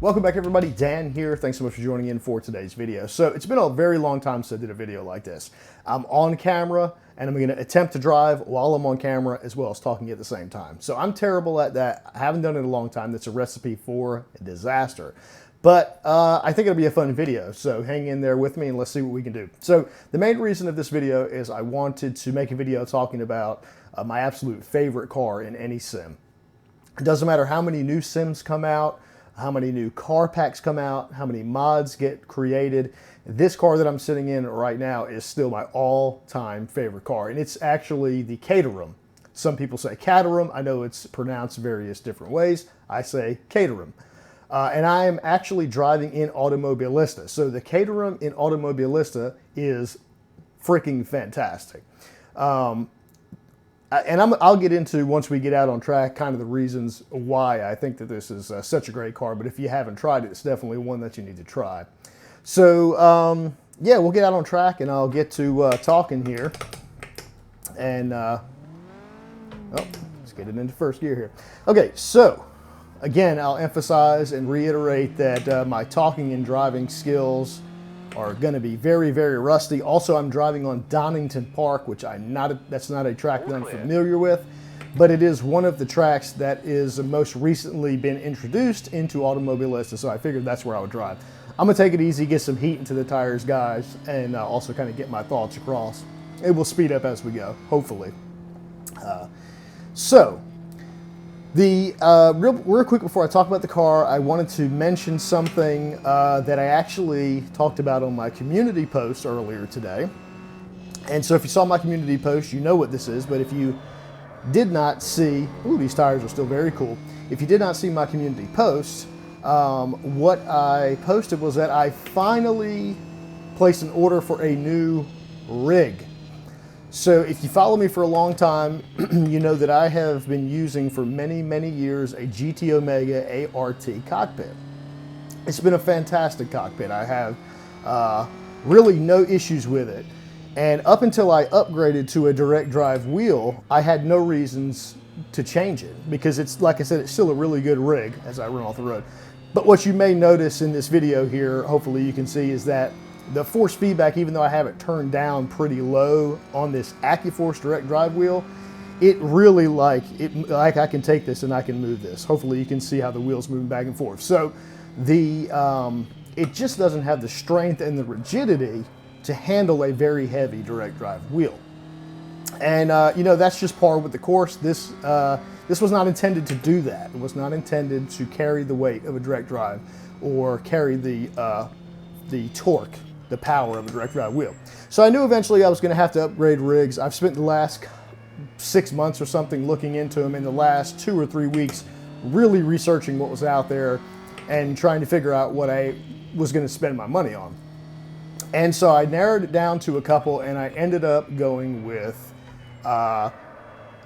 Welcome back everybody, Dan here. Thanks so much for joining in for today's video. So it's been a very long time since I did a video like this. I'm on camera and I'm gonna attempt to drive while I'm on camera as well as talking at the same time. So I'm terrible at that. I haven't done it in a long time. That's a recipe for a disaster. But I think it'll be a fun video, so hang in there with me and let's see what we can do. So the main reason of this video is I wanted to make a video talking about my absolute favorite car in any sim. It doesn't matter how many new sims come out, how many new car packs come out, how many mods get created. This car that I'm sitting in right now is still my all-time favorite car, and it's actually the Caterham. Some people say Caterham. I know it's pronounced various different ways. I say Caterham. And I am actually driving in Automobilista. So the Caterham in Automobilista is freaking fantastic. And I'll get into, once we get out on track, kind of the reasons why I think that this is such a great car. But if you haven't tried it, it's definitely one that you need to try. So, yeah, we'll get out on track and I'll get to talking here. And, let's get it into first gear here. Okay, so, again, I'll emphasize and reiterate that my talking and driving skills are going to be very, very rusty. Also, I'm driving on Donington Park, which that's not a track that I'm familiar with, but it is one of the tracks that is most recently been introduced into Automobilista, so I figured that's where I would drive. I'm going to take it easy, get some heat into the tires, guys, and also kind of get my thoughts across. It will speed up as we go, hopefully. Real quick before I talk about the car, I wanted to mention something that I actually talked about on my community post earlier today. And so if you saw my community post, you know what this is, but if you did not see, ooh, these tires are still very cool. If you did not see my community post, what I posted was that I finally placed an order for a new rig. So if you follow me for a long time, you know that I have been using for many, many years a GT Omega ART cockpit. It's been a fantastic cockpit. I have really no issues with it. And up until I upgraded to a direct drive wheel, I had no reasons to change it because it's, like I said, it's still a really good rig as I run off the road. But what you may notice in this video here, hopefully you can see, is that the force feedback, even though I have it turned down pretty low on this AccuForce direct drive wheel, it really like I can take this and I can move this. Hopefully you can see how the wheel's moving back and forth. So it just doesn't have the strength and the rigidity to handle a very heavy direct drive wheel. And you know, that's just par with the course. This was not intended to do that. It was not intended to carry the weight of a direct drive or carry the torque, the power of a direct drive wheel. So I knew eventually I was going to have to upgrade rigs. I've spent the last 6 months or something looking into them, in the last 2 or 3 weeks really researching what was out there and trying to figure out what I was going to spend my money on. And so I narrowed it down to a couple, and I ended up going with the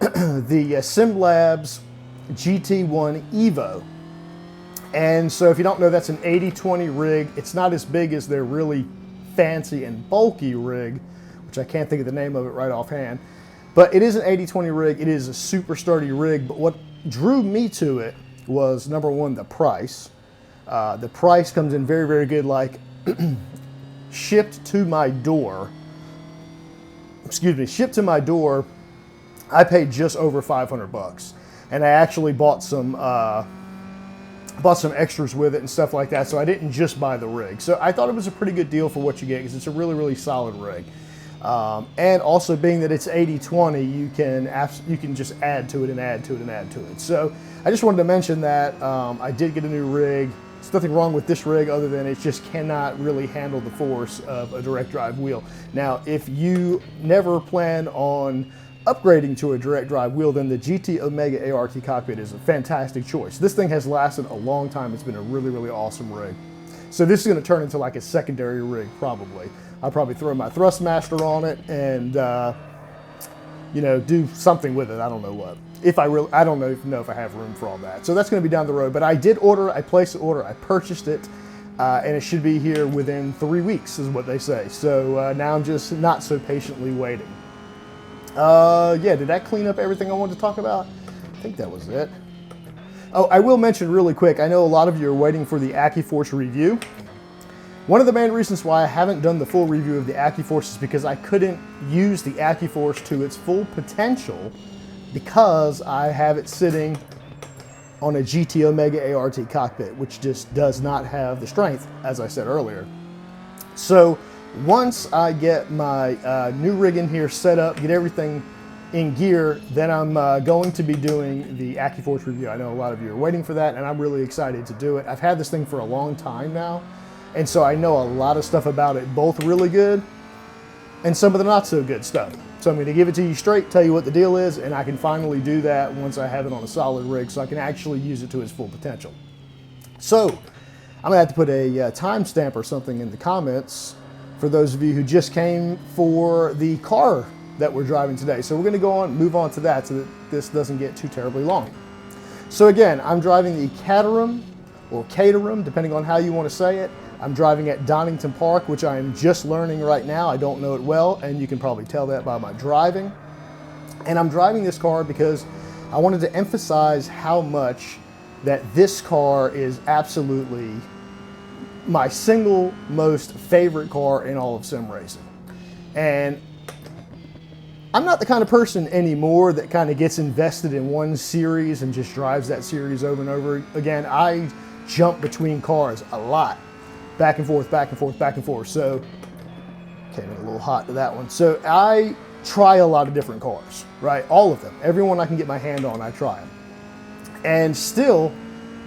SimLabs GT1 Evo. And so if you don't know, that's an 80/20 rig. It's not as big as their really fancy and bulky rig, which I can't think of the name of it right offhand. But it is an 80/20 rig. It is a super sturdy rig. But what drew me to it was, number one, the price. The price comes in very, very good, like shipped to my door. Excuse me, shipped to my door, I paid just over 500 bucks. And I actually bought some extras with it and stuff like that, so I didn't just buy the rig. So I thought it was a pretty good deal for what you get because it's a really, really solid rig. And also, being that it's 80/20, you can just add to it and add to it and add to it. So I just wanted to mention that I did get a new rig. There's nothing wrong with this rig other than it just cannot really handle the force of a direct drive wheel. Now, if you never plan on upgrading to a direct drive wheel, then the GT Omega ART cockpit is a fantastic choice. This thing has lasted a long time. It's been a really, really awesome rig. So this is going to turn into like a secondary rig, probably. I'll probably throw my Thrustmaster on it and you know, do something with it. I don't know what. I don't know if I have room for all that. So that's going to be down the road. But I did order. I placed the order. I purchased it, and it should be here within 3 weeks, is what they say. So now I'm just not so patiently waiting. Yeah, did that clean up everything I wanted to talk about? I think that was it. Oh, I will mention really quick, I know a lot of you are waiting for the AccuForce review. One of the main reasons why I haven't done the full review of the AccuForce is because I couldn't use the AccuForce to its full potential because I have it sitting on a GT Omega ART cockpit, which just does not have the strength, as I said earlier. So once I get my new rig in here set up, get everything in gear, then I'm going to be doing the AccuForce review. I know a lot of you are waiting for that, and I'm really excited to do it. I've had this thing for a long time now, and so I know a lot of stuff about it, both really good and some of the not so good stuff. So I'm going to give it to you straight, tell you what the deal is, and I can finally do that once I have it on a solid rig so I can actually use it to its full potential. So I'm going to have to put a timestamp or something in the comments for those of you who just came for the car that we're driving today. So we're going to move on to that so that this doesn't get too terribly long. So again, I'm driving the Caterham, or Caterham, depending on how you want to say it. I'm driving at Donington Park, which I am just learning right now. I don't know it well, and you can probably tell that by my driving. And I'm driving this car because I wanted to emphasize how much that this car is absolutely my single most favorite car in all of sim racing. And I'm not the kind of person anymore that kind of gets invested in one series and just drives that series over and over again. I jump between cars a lot, back and forth, back and forth, back and forth. So came in a little hot to that one. So I try a lot of different cars, right? All of them, everyone I can get my hand on, I try them. And still,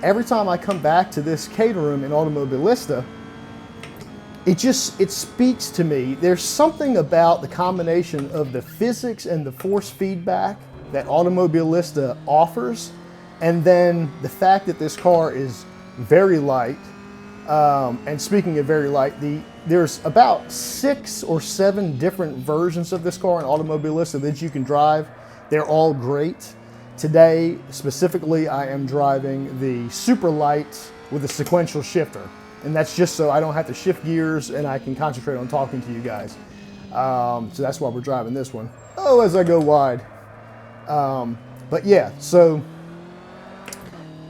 every time I come back to this Caterham in Automobilista, it speaks to me. There's something about the combination of the physics and the force feedback that Automobilista offers, and then the fact that this car is very light. And speaking of very light, there's about 6 or 7 different versions of this car in Automobilista that you can drive. They're all great. Today, specifically, I am driving the super light with a sequential shifter. And that's just so I don't have to shift gears and I can concentrate on talking to you guys. So that's why we're driving this one. Oh, as I go wide. But yeah, so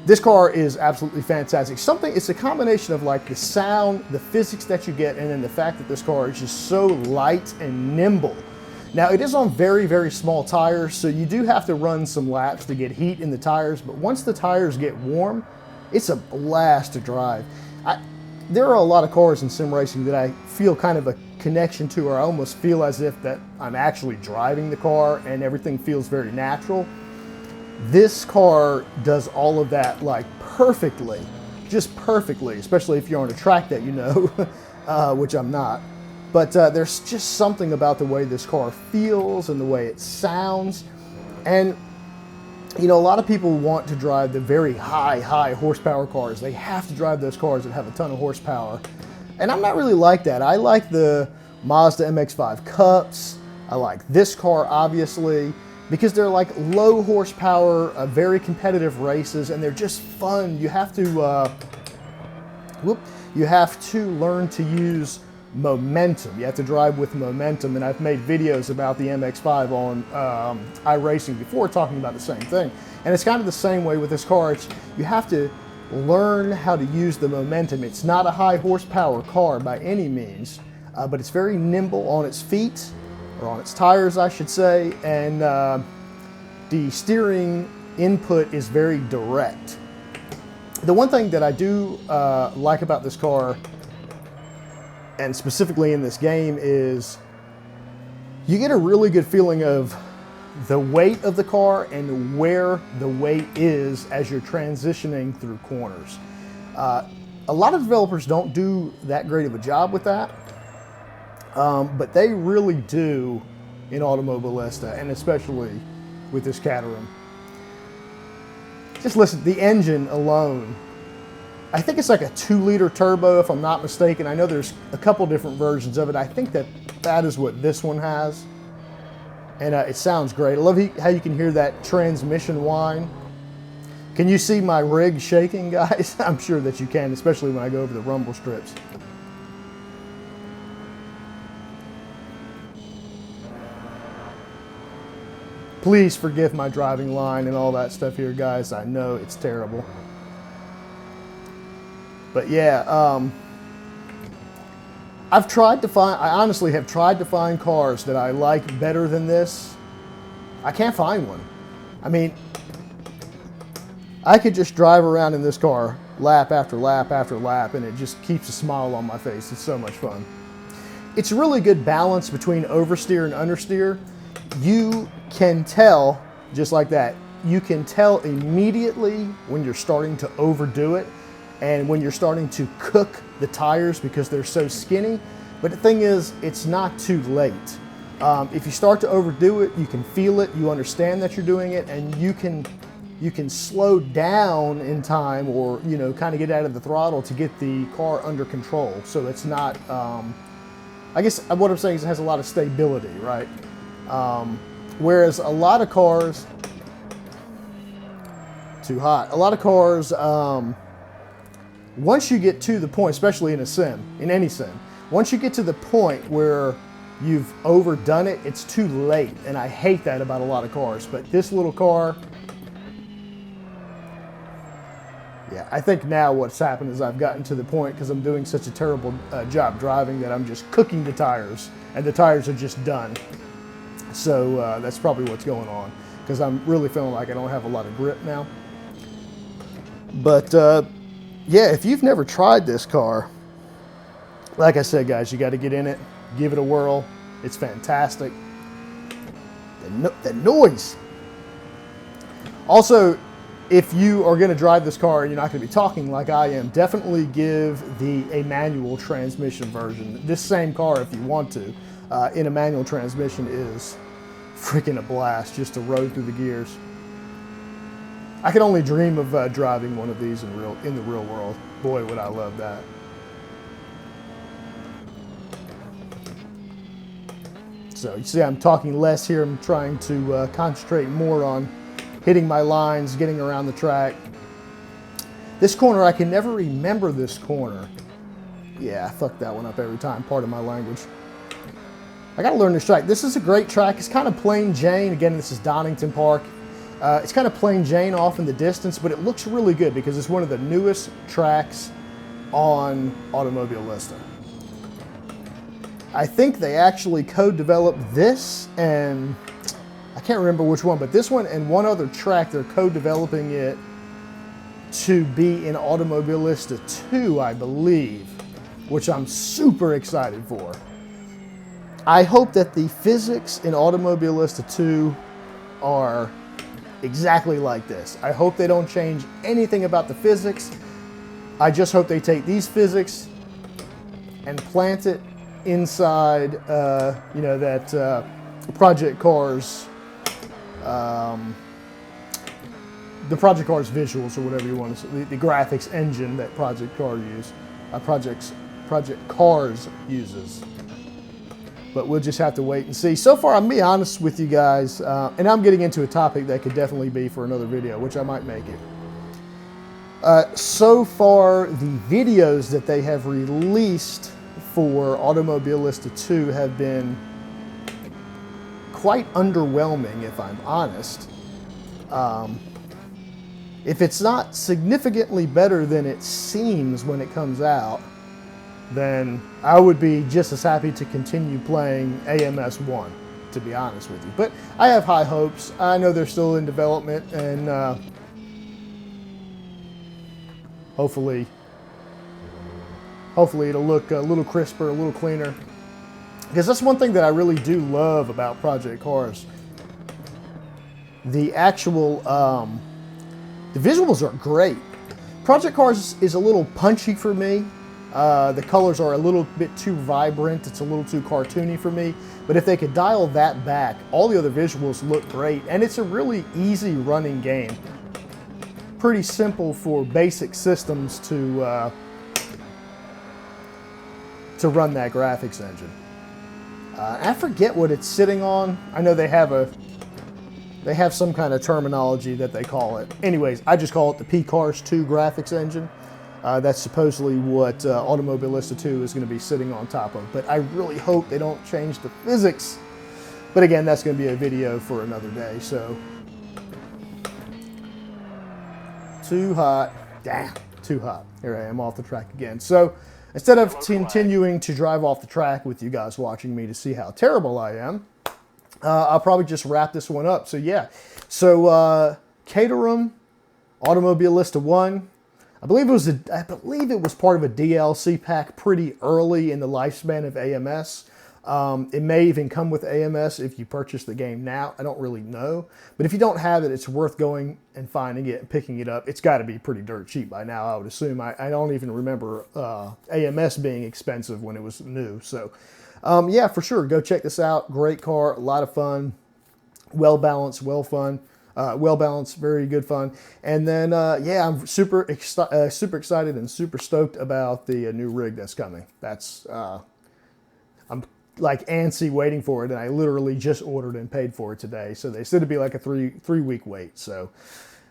this car is absolutely fantastic. It's a combination of like the sound, the physics that you get, and then the fact that this car is just so light and nimble. Now it is on very, very small tires, so you do have to run some laps to get heat in the tires, but once the tires get warm, it's a blast to drive. There are a lot of cars in sim racing that I feel kind of a connection to, or I almost feel as if that I'm actually driving the car and everything feels very natural. This car does all of that like perfectly, just perfectly, especially if you're on a track that you know, which I'm not. But there's just something about the way this car feels and the way it sounds. And you know, a lot of people want to drive the very high horsepower cars. They have to drive those cars that have a ton of horsepower. And I'm not really like that. I like the Mazda MX-5 Cups. I like this car, obviously, because they're like low horsepower, very competitive races, and they're just fun. You have to, learn to use momentum. You have to drive with momentum, and I've made videos about the MX-5 on iRacing before talking about the same thing. And it's kind of the same way with this car. You have to learn how to use the momentum. It's not a high horsepower car by any means, but it's very nimble on its feet, or on its tires, I should say, and the steering input is very direct. The one thing that I do like about this car, and specifically in this game, is you get a really good feeling of the weight of the car and where the weight is as you're transitioning through corners. A lot of developers don't do that great of a job with that, but they really do in Automobilista, and especially with this Caterham. Just listen, the engine alone, I think it's like a 2-liter turbo, if I'm not mistaken. I know there's a couple different versions of it. I think that is what this one has. And it sounds great. I love how you can hear that transmission whine. Can you see my rig shaking, guys? I'm sure that you can, especially when I go over the rumble strips. Please forgive my driving line and all that stuff here, guys. I know it's terrible. But yeah, I honestly have tried to find cars that I like better than this. I can't find one. I mean, I could just drive around in this car lap after lap after lap, and it just keeps a smile on my face. It's so much fun. It's a really good balance between oversteer and understeer. You can tell, just like that, you can tell immediately when you're starting to overdo it and when you're starting to cook the tires because they're so skinny. But the thing is, it's not too late. If you start to overdo it, you can feel it, you understand that you're doing it, and you can slow down in time, or kind of get out of the throttle to get the car under control. So it's not, I guess what I'm saying is it has a lot of stability, right? Whereas a lot of cars, too hot. A lot of cars, once you get to the point, especially in a sim, in any sim, once you get to the point where you've overdone it, it's too late. And I hate that about a lot of cars. But this little car, yeah, I think now what's happened is I've gotten to the point, because I'm doing such a terrible job driving, that I'm just cooking the tires, and the tires are just done. So that's probably what's going on, because I'm really feeling like I don't have a lot of grip now. But yeah, if you've never tried this car, like I said, guys, you got to get in it, give it a whirl. It's fantastic. The noise. Also, if you are going to drive this car and you're not going to be talking like I am, definitely give a manual transmission version. This same car, if you want to, in a manual transmission, is freaking a blast just to road through the gears. I can only dream of driving one of these in the real world. Boy, would I love that. So you see, I'm talking less here. I'm trying to concentrate more on hitting my lines, getting around the track. This corner, I can never remember this corner. Yeah, I fuck that one up every time, pardon my language. I gotta learn this track. This is a great track. It's kind of plain Jane. Again, this is Donington Park. It's kind of plain Jane off in the distance, but it looks really good because it's one of the newest tracks on Automobilista. I think they actually co-developed this, and I can't remember which one, but this one and one other track, they're co-developing it to be in Automobilista 2, I believe, which I'm super excited for. I hope that the physics in Automobilista 2 are exactly like this. I hope they don't change anything about the physics. I just hope they take these physics and plant it inside, that Project Cars, the Project Cars visuals, or whatever you want to say, the graphics engine that Project Cars uses. But we'll just have to wait and see. So far, I'm being honest with you guys, and I'm getting into a topic that could definitely be for another video, which I might make it. So far, the videos that they have released for Automobilista 2 have been quite underwhelming, if I'm honest. If it's not significantly better than it seems when it comes out, then I would be just as happy to continue playing AMS 1, to be honest with you. But I have high hopes. I know they're still in development, and hopefully it'll look a little crisper, a little cleaner. Because that's one thing that I really do love about Project Cars. The actual, the visuals are great. Project Cars is a little punchy for me. The colors are a little bit too vibrant. It's a little too cartoony for me. But if they could dial that back, all the other visuals look great. And it's a really easy running game. Pretty simple for basic systems to run that graphics engine. I forget what it's sitting on. I know they have some kind of terminology that they call it. Anyways, I just call it the P-Cars 2 graphics engine. That's supposedly what Automobilista 2 is going to be sitting on top of. But I really hope they don't change the physics But again, that's going to be a video for another day. So too hot. Damn, too hot. Here I am off the track again. So instead of continuing to drive off the track with you guys watching me to see how terrible I am, I'll probably just wrap this one up. So yeah, so Caterham Automobilista 1. I believe it was part of a DLC pack pretty early in the lifespan of AMS. It may even come with AMS if you purchase the game now. I don't really know. But if you don't have it, it's worth going and finding it and picking it up. It's got to be pretty dirt cheap by now, I would assume. I don't even remember AMS being expensive when it was new. So, yeah, for sure. Go check this out. Great car. A lot of fun. Well-balanced, well-balanced, very good fun. And then, yeah, I'm super excited and super stoked about the new rig that's coming. That's... I'm like antsy waiting for it, and I literally just ordered and paid for it today. So they said it'd be like a three-week wait. So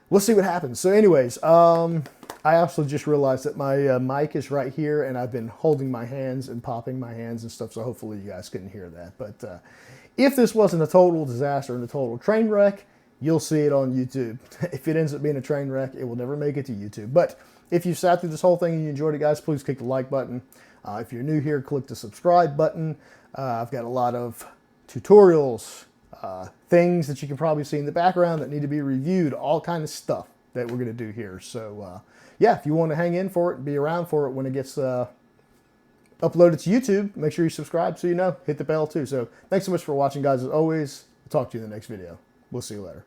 we'll see what happens. So anyways, I also just realized that my mic is right here, and I've been holding my hands and popping my hands and stuff. So hopefully you guys couldn't hear that. But if this wasn't a total disaster and a total train wreck, you'll see it on YouTube. If it ends up being a train wreck, it will never make it to YouTube. But if you sat through this whole thing and you enjoyed it, guys, please click the like button. If you're new here, click the subscribe button. I've got a lot of tutorials, things that you can probably see in the background that need to be reviewed, all kind of stuff that we're going to do here. So, yeah, if you want to hang in for it and be around for it when it gets uploaded to YouTube, make sure you subscribe so you know. Hit the bell too. So thanks so much for watching, guys. As always, I'll talk to you in the next video. We'll see you later.